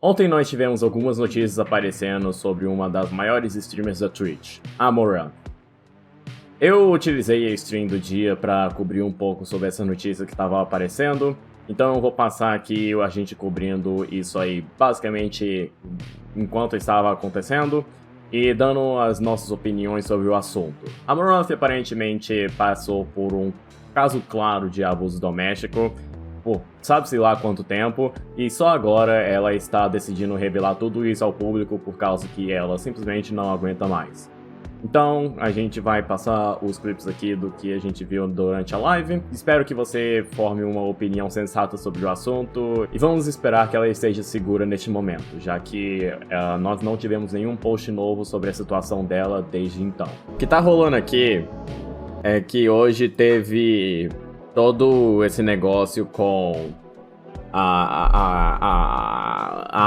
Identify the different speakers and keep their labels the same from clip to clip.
Speaker 1: Ontem nós tivemos algumas notícias aparecendo sobre uma das maiores streamers da Twitch, a Amouranth. Eu utilizei a stream do dia para cobrir um pouco sobre essa notícia que estava aparecendo, então eu vou passar aqui a gente cobrindo isso aí basicamente enquanto estava acontecendo e dando as nossas opiniões sobre o assunto. A Amouranth aparentemente passou por um caso claro de abuso doméstico, por sabe-se lá quanto tempo, e só agora ela está decidindo revelar tudo isso ao público por causa que ela simplesmente não aguenta mais. Então, a gente vai passar os clipes aqui do que a gente viu durante a live. Espero que você forme uma opinião sensata sobre o assunto e vamos esperar que ela esteja segura neste momento, já que nós não tivemos nenhum post novo sobre a situação dela desde então. O que tá rolando aqui é que hoje teve todo esse negócio com a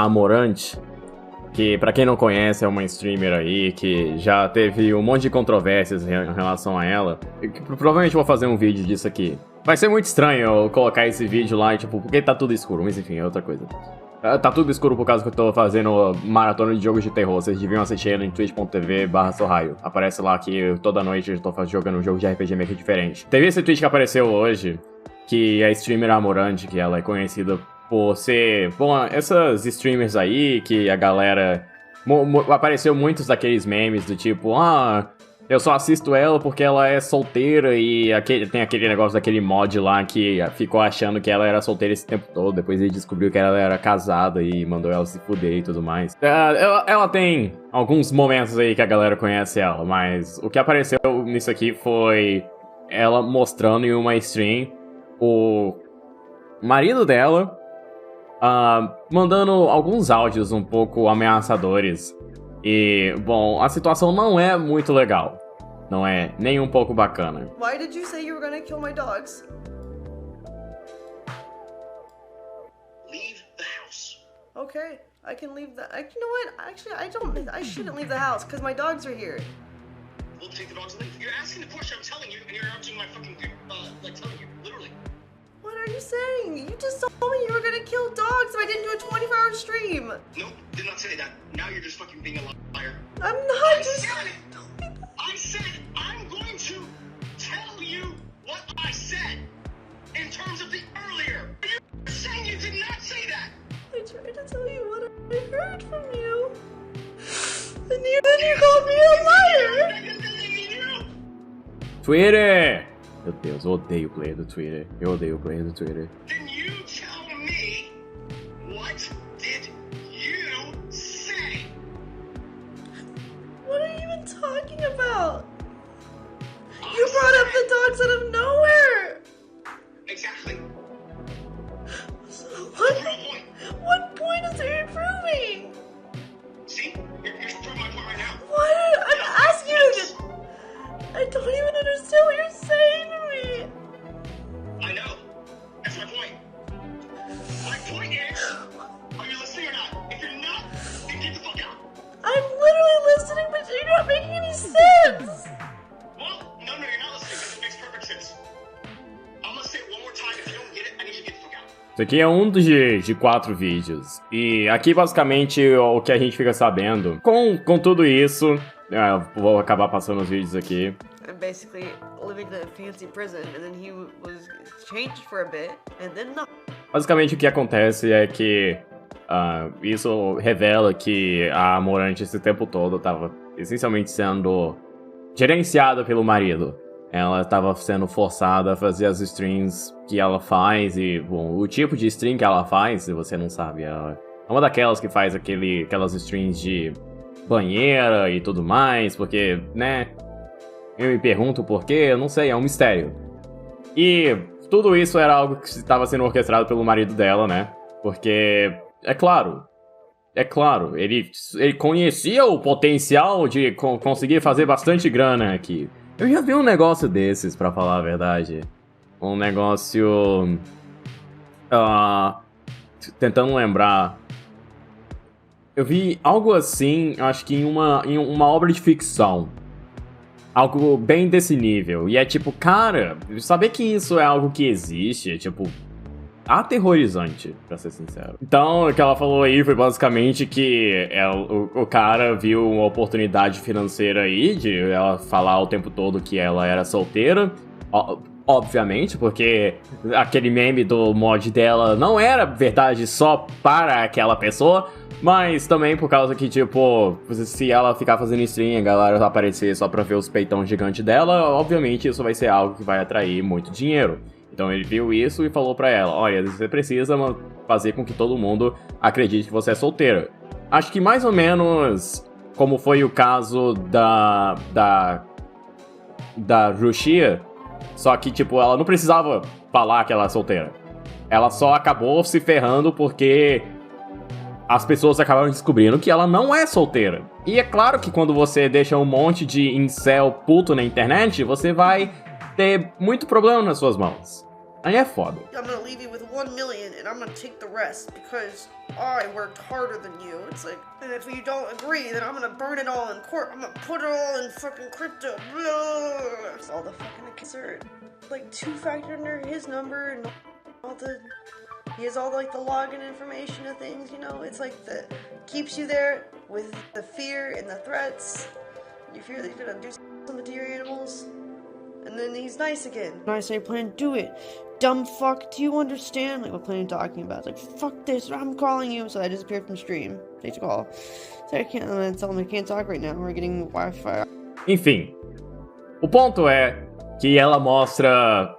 Speaker 1: Amouranth, que pra quem não conhece é uma streamer aí que já teve um monte de controvérsias em relação a ela. Provavelmente vou fazer um vídeo disso aqui. Vai ser muito estranho eu colocar esse vídeo lá e tipo, porque tá tudo escuro, mas enfim, é outra coisa. Tá tudo escuro por causa que eu tô fazendo maratona de jogos de terror. Vocês deviam assistir ela em twitch.tv/sorraio. Aparece lá que toda noite eu tô jogando um jogo de RPG meio que diferente. Teve esse tweet que apareceu hoje, que a streamer Amouranth, que ela é conhecida por ser... Bom, essas streamers aí, que a galera... apareceu muitos daqueles memes do tipo... eu só assisto ela porque ela é solteira e tem aquele negócio daquele mod lá que ficou achando que ela era solteira esse tempo todo. Depois ele descobriu que ela era casada e mandou ela se fuder e tudo mais. Ela tem alguns momentos aí que a galera conhece ela, mas o que apareceu nisso aqui foi ela mostrando em uma stream o marido dela mandando alguns áudios um pouco ameaçadores. E, bom, a situação não é muito legal. Não é nem um pouco bacana.
Speaker 2: Why did you say you were gonna kill my dogs?
Speaker 3: Leave the house.
Speaker 2: Okay, I can leave the... you know what? Actually, I shouldn't leave the house because my dogs are here.
Speaker 3: We'll take the dogs and leave. You're asking the question, I'm telling you, and you're answering my fucking, telling you, literally.
Speaker 2: What are you saying? You just told me you were gonna kill dogs if I didn't do a 24-hour stream.
Speaker 3: Nope, did not say that. Now you're just fucking being a liar.
Speaker 2: I'm not just...
Speaker 3: I said I'm going to tell you what I said in terms of the earlier. You're saying you did not say that.
Speaker 2: I tried to tell you what I heard from you. And then you called me a liar.
Speaker 1: Twitter! Meu Deus, eu odeio o player do Twitter. Eu odeio o player do Twitter.
Speaker 3: Can you tell me what did you say?
Speaker 2: What are you even talking about? You brought up the dogs out of nowhere.
Speaker 3: Exactly.
Speaker 2: So
Speaker 3: Prove my point.
Speaker 2: what point is it proving?
Speaker 3: See? You're proving my point right now.
Speaker 2: What? I'm asking you this. I don't even understand what you're saying to me.
Speaker 3: I know. That's my point. My point is, are you listening or not? If you're not, then get the fuck out.
Speaker 2: I'm literally listening, but you're not making any sense.
Speaker 3: Well, no, you're not listening because it makes perfect sense. I'm gonna say it one more time. If you don't get it, I need you to get the fuck out.
Speaker 1: Isso aqui é um de 4 vídeos. E aqui basicamente o que a gente fica sabendo. Com tudo isso, eu vou acabar passando os vídeos aqui.
Speaker 2: I'm basically living in a fancy prison, and then he was changed for a bit, and then no.
Speaker 1: Basicamente o que acontece é que isso revela que a Amouranth esse tempo todo estava essencialmente sendo gerenciada pelo marido. Ela estava sendo forçada a fazer as streams que ela faz e, bom, o tipo de stream que ela faz, se você não sabe, ela é uma daquelas que faz aquelas streams de banheira e tudo mais, porque, né, eu me pergunto por quê, eu não sei, é um mistério. E tudo isso era algo que estava sendo orquestrado pelo marido dela, né, porque, é claro, ele conhecia o potencial de conseguir fazer bastante grana aqui. Eu já vi um negócio desses, pra falar a verdade. Um negócio... tentando lembrar. Eu vi algo assim, acho que em uma obra de ficção. Algo bem desse nível. E é tipo, cara, saber que isso é algo que existe, tipo... aterrorizante, pra ser sincero. Então, o que ela falou aí foi basicamente que o cara viu uma oportunidade financeira aí de ela falar o tempo todo que ela era solteira. Obviamente, porque aquele meme do mod dela não era verdade só para aquela pessoa, mas também por causa que, tipo, se ela ficar fazendo stream e a galera vai aparecer só pra ver os peitão gigantes dela, obviamente isso vai ser algo que vai atrair muito dinheiro. Então ele viu isso e falou pra ela, olha, você precisa fazer com que todo mundo acredite que você é solteira. Acho que mais ou menos como foi o caso da Rushia, só que, tipo, ela não precisava falar que ela é solteira. Ela só acabou se ferrando porque as pessoas acabaram descobrindo que ela não é solteira. E é claro que quando você deixa um monte de incel puto na internet, você vai ter muito problema nas suas mãos. Aí é foda.
Speaker 2: I'm gonna leave you with 1 million and I'm gonna take the rest because I worked harder than you. It's like, and if you don't agree, then I'm gonna burn it all in court. I'm gonna put it all in fucking crypto. Blah. It's all the fucking absurd. Like 2-factor under his number and all the, he has all like the login information of things, you know. It's like the keeps you there with the fear and the threats. You fear that he's gonna do something to your animals. And then he's nice again. And I say, plan, do it. Dumb fuck, do you understand? Like, what plan talking about? It's like, fuck this, I'm calling you. So I disappeared from stream. Take the call. So I can't, I'm gonna tell him I can't talk right now. We're getting Wi-Fi.
Speaker 1: Enfim, o ponto é que ela mostra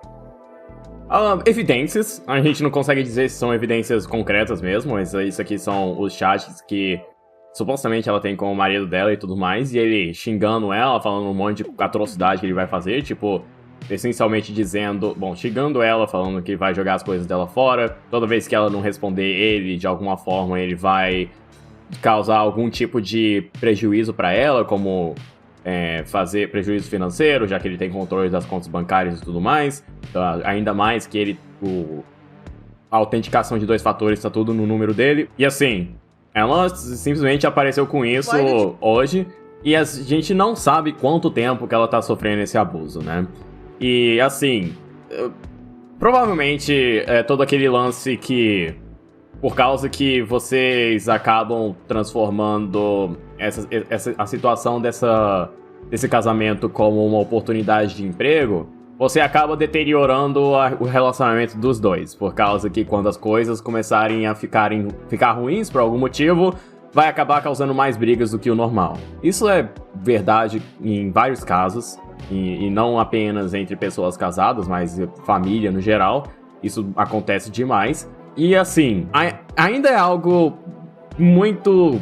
Speaker 1: evidências. A gente não consegue dizer se são evidências concretas mesmo, mas isso aqui são os chats que supostamente ela tem com o marido dela e tudo mais, e ele xingando ela, falando um monte de atrocidade que ele vai fazer, tipo, essencialmente dizendo, xingando ela, falando que vai jogar as coisas dela fora, toda vez que ela não responder ele, de alguma forma, ele vai causar algum tipo de prejuízo pra ela, como fazer prejuízo financeiro, já que ele tem controle das contas bancárias e tudo mais, ainda mais que a autenticação de 2 fatores tá tudo no número dele, e assim, ela simplesmente apareceu com isso hoje, e a gente não sabe quanto tempo que ela tá sofrendo esse abuso, né? E assim, provavelmente é todo aquele lance que, por causa que vocês acabam transformando a situação desse casamento como uma oportunidade de emprego, você acaba deteriorando o relacionamento dos dois, por causa que quando as coisas começarem a ficar ruins por algum motivo, vai acabar causando mais brigas do que o normal. Isso é verdade em vários casos, e não apenas entre pessoas casadas, mas família no geral. Isso acontece demais. E assim, ainda é algo muito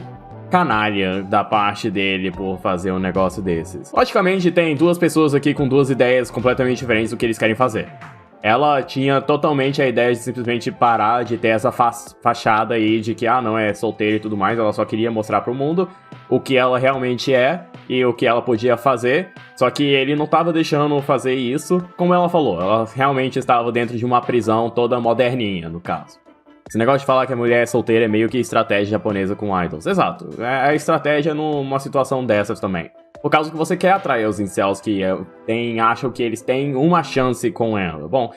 Speaker 1: canalha da parte dele por fazer um negócio desses. Logicamente, tem 2 pessoas aqui com 2 ideias completamente diferentes do que eles querem fazer. Ela tinha totalmente a ideia de simplesmente parar de ter essa fachada aí de que, não é solteira e tudo mais, ela só queria mostrar pro mundo o que ela realmente é e o que ela podia fazer, só que ele não tava deixando fazer isso, como ela falou, ela realmente estava dentro de uma prisão toda moderninha, no caso. Esse negócio de falar que a mulher é solteira é meio que estratégia japonesa com idols. Exato, é a estratégia numa situação dessas também. Por causa que você quer atrair os incels que acham que eles têm uma chance com ela. Bom,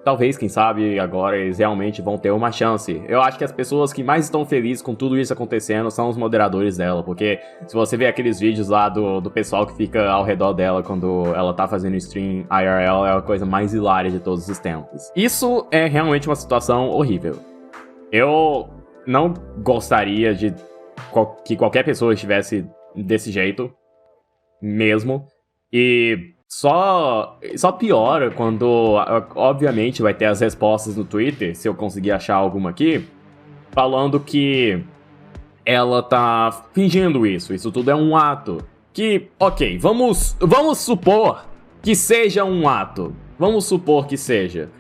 Speaker 1: talvez, quem sabe, agora eles realmente vão ter uma chance. Eu acho que as pessoas que mais estão felizes com tudo isso acontecendo são os moderadores dela, porque se você vê aqueles vídeos lá do pessoal que fica ao redor dela quando ela tá fazendo stream IRL, é a coisa mais hilária de todos os tempos. Isso é realmente uma situação horrível. Eu não gostaria de que qualquer pessoa estivesse desse jeito, mesmo, e só piora quando, obviamente, vai ter as respostas no Twitter, se eu conseguir achar alguma aqui, falando que ela tá fingindo isso tudo é um ato, que, ok, vamos supor que seja um ato, vamos supor que seja.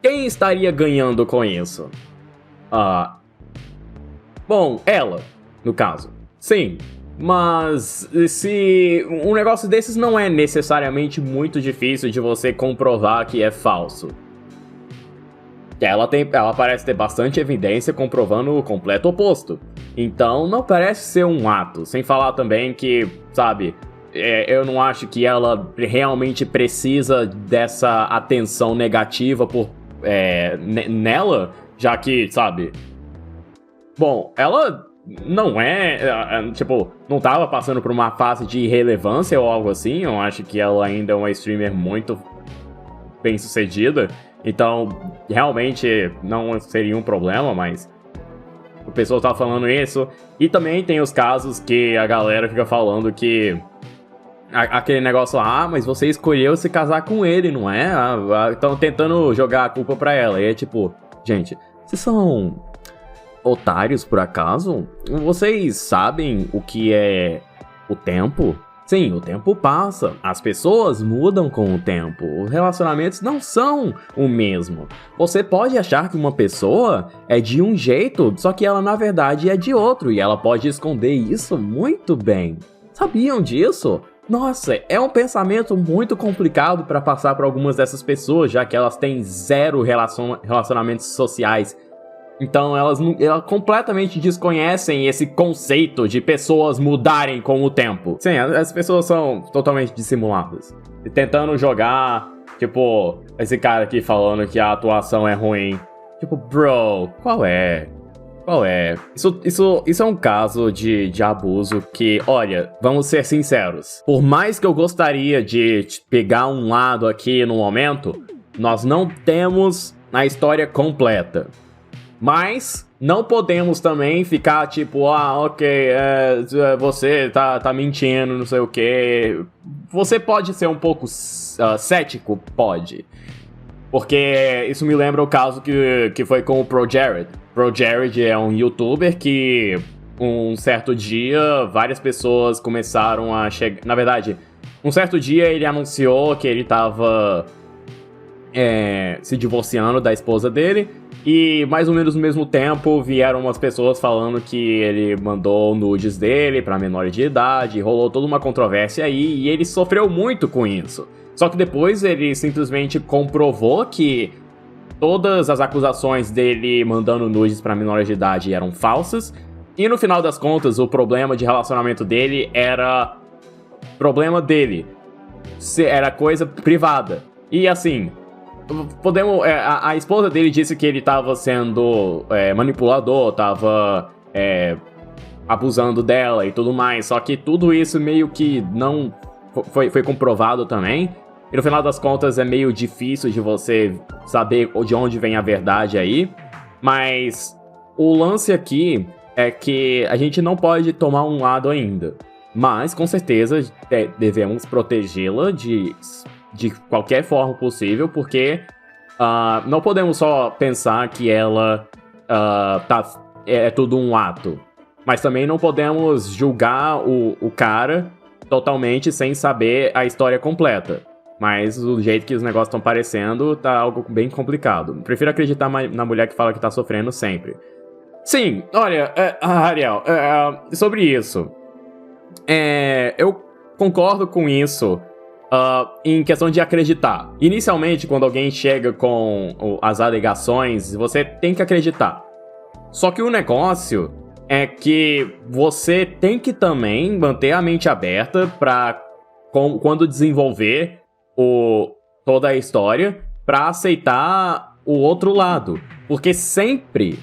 Speaker 1: Quem estaria ganhando com isso? Bom, ela, no caso. Sim, mas se um negócio desses não é necessariamente muito difícil de você comprovar que é falso. Ela parece ter bastante evidência comprovando o completo oposto. Então não parece ser um ato. Sem falar também que, sabe, eu não acho que ela realmente precisa dessa atenção negativa por nela, já que, sabe... Bom, ela não tipo, não tava passando por uma fase de irrelevância ou algo assim. Eu acho que ela ainda é uma streamer muito bem-sucedida. Então, realmente, não seria um problema, mas... O pessoal tá falando isso. E também tem os casos que a galera fica falando que... Aquele negócio, mas você escolheu se casar com ele, não é? Estão tentando jogar a culpa pra ela. E é tipo, gente, vocês são otários por acaso? Vocês sabem o que é o tempo? Sim, o tempo passa, as pessoas mudam com o tempo, os relacionamentos não são o mesmo. Você pode achar que uma pessoa é de um jeito, só que ela na verdade é de outro, e ela pode esconder isso muito bem. Sabiam disso? Nossa, é um pensamento muito complicado para passar para algumas dessas pessoas, já que elas têm zero relacionamentos sociais. Então elas completamente desconhecem esse conceito de pessoas mudarem com o tempo. Sim, as pessoas são totalmente dissimuladas. E tentando jogar, tipo, esse cara aqui falando que a atuação é ruim. Tipo, bro, qual é? Qual é? Isso é um caso de abuso que, olha, vamos ser sinceros. Por mais que eu gostaria de pegar um lado aqui no momento, nós não temos a história completa. Mas não podemos também ficar tipo, ok, você tá mentindo, não sei o que. Você pode ser um pouco cético? Pode. Porque isso me lembra o caso que foi com o ProJared. ProJared é um youtuber que um certo dia várias pessoas começaram a chegar... Na verdade, um certo dia ele anunciou que ele tava se divorciando da esposa dele. E mais ou menos no mesmo tempo vieram umas pessoas falando que ele mandou nudes dele pra menores de idade, rolou toda uma controvérsia aí e ele sofreu muito com isso. Só que depois ele simplesmente comprovou que todas as acusações dele mandando nudes pra menores de idade eram falsas. E no final das contas, o problema de relacionamento dele era problema dele. Era coisa privada. E assim... a esposa dele disse que ele tava sendo manipulador, tava abusando dela e tudo mais. Só que tudo isso meio que não foi comprovado também. E no final das contas é meio difícil de você saber de onde vem a verdade aí. Mas o lance aqui é que a gente não pode tomar um lado ainda. Mas com certeza devemos protegê-la de qualquer forma possível, porque não podemos só pensar que ela é tudo um ato. Mas também não podemos julgar o cara totalmente sem saber a história completa. Mas do jeito que os negócios estão parecendo, tá algo bem complicado. Prefiro acreditar na mulher que fala que tá sofrendo sempre. Sim, olha, Ariel, sobre isso. Eu concordo com isso. Em questão de acreditar. Inicialmente, quando alguém chega com as alegações, você tem que acreditar. Só que o negócio é que você tem que também manter a mente aberta pra quando desenvolver toda a história, pra aceitar o outro lado. Porque sempre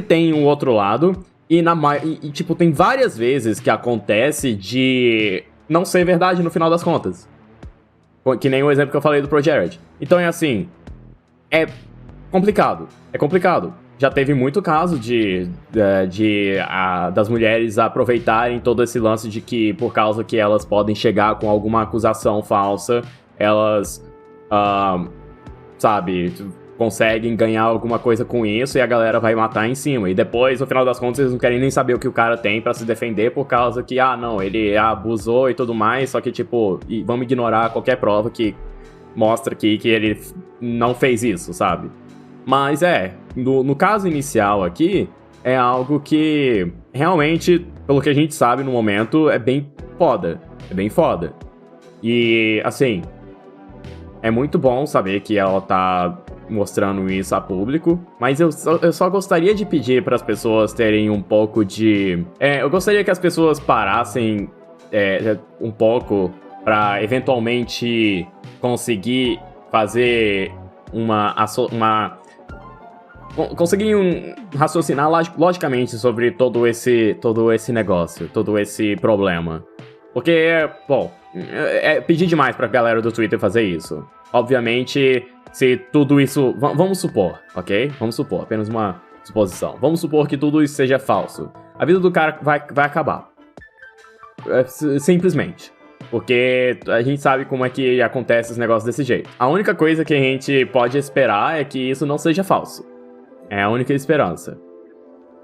Speaker 1: tem um outro lado. E tipo, tem várias vezes que acontece de não ser verdade no final das contas. Que nem o exemplo que eu falei do ProJared. Então é assim, é complicado. Já teve muito caso das mulheres aproveitarem todo esse lance de que, por causa que elas podem chegar com alguma acusação falsa, elas, conseguem ganhar alguma coisa com isso e a galera vai matar em cima. E depois, no final das contas, eles não querem nem saber o que o cara tem pra se defender por causa que, não, ele abusou e tudo mais, só que, tipo, vamos ignorar qualquer prova que mostra que ele não fez isso, sabe? Mas no caso inicial aqui, é algo que realmente, pelo que a gente sabe no momento, é bem foda. E, assim, é muito bom saber que ela tá mostrando isso a público, mas eu só gostaria de pedir para as pessoas terem um pouco de... eu gostaria que as pessoas parassem um pouco para eventualmente conseguir fazer conseguir raciocinar logicamente sobre todo esse negócio, todo esse problema. Porque, bom, é pedir demais pra galera do Twitter fazer isso. Obviamente, se tudo isso... Vamos supor, ok? Vamos supor, apenas uma suposição. Vamos supor que tudo isso seja falso. A vida do cara vai acabar. Simplesmente. Porque a gente sabe como é que acontece esse negócio desse jeito. A única coisa que a gente pode esperar é que isso não seja falso. É a única esperança.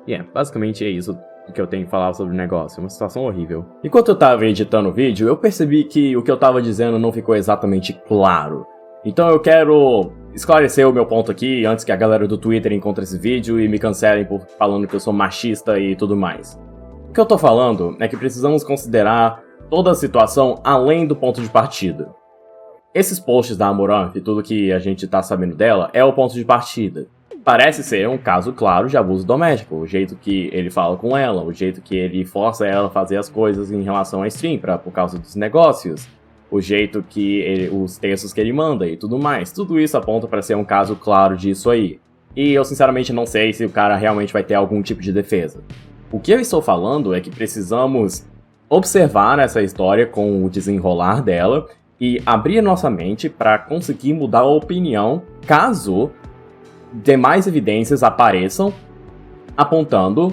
Speaker 1: E basicamente é isso que eu tenho que falar sobre o negócio. É uma situação horrível. Enquanto eu tava editando o vídeo, eu percebi que o que eu tava dizendo não ficou exatamente claro. Então eu quero esclarecer o meu ponto aqui, antes que a galera do Twitter encontre esse vídeo e me cancelem por falando que eu sou machista e tudo mais. O que eu tô falando é que precisamos considerar toda a situação além do ponto de partida. Esses posts da Amaranth e tudo que a gente tá sabendo dela é o ponto de partida. Parece ser um caso claro de abuso doméstico, o jeito que ele fala com ela, o jeito que ele força ela a fazer as coisas em relação à stream por causa dos negócios, o jeito que os textos que ele manda e tudo mais. Tudo isso aponta para ser um caso claro disso aí. E eu sinceramente não sei se o cara realmente vai ter algum tipo de defesa. O que eu estou falando é que precisamos observar essa história com o desenrolar dela e abrir nossa mente para conseguir mudar a opinião caso demais evidências apareçam apontando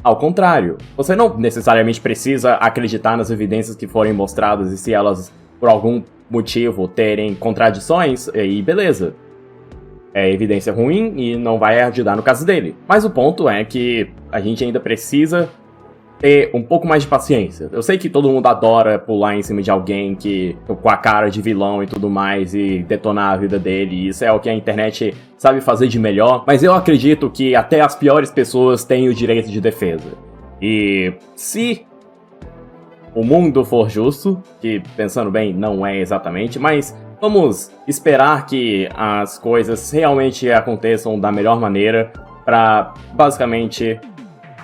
Speaker 1: ao contrário. Você não necessariamente precisa acreditar nas evidências que forem mostradas e se elas, por algum motivo, terem contradições, aí beleza. É evidência ruim e não vai ajudar no caso dele. Mas o ponto é que a gente ainda precisa ter um pouco mais de paciência. Eu sei que todo mundo adora pular em cima de alguém com a cara de vilão e tudo mais e detonar a vida dele, e isso é o que a internet sabe fazer de melhor, mas eu acredito que até as piores pessoas têm o direito de defesa. E se o mundo for justo, que pensando bem não é exatamente, mas vamos esperar que as coisas realmente aconteçam da melhor maneira para basicamente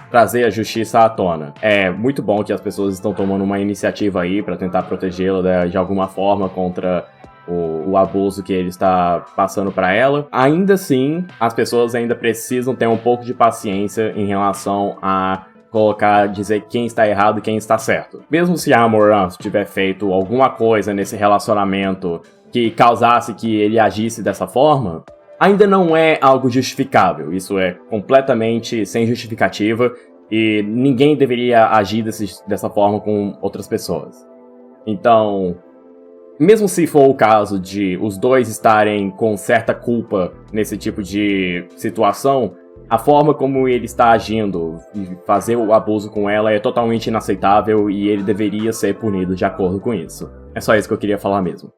Speaker 1: trazer a justiça à tona. É muito bom que as pessoas estão tomando uma iniciativa aí para tentar protegê-la de alguma forma contra o abuso que ele está passando para ela. Ainda assim, as pessoas ainda precisam ter um pouco de paciência em relação a dizer quem está errado e quem está certo. Mesmo se a Amaranth tiver feito alguma coisa nesse relacionamento que causasse que ele agisse dessa forma, ainda não é algo justificável. Isso é completamente sem justificativa e ninguém deveria agir dessa forma com outras pessoas. Então, mesmo se for o caso de os dois estarem com certa culpa nesse tipo de situação, a forma como ele está agindo e fazer o abuso com ela é totalmente inaceitável e ele deveria ser punido de acordo com isso. É só isso que eu queria falar mesmo.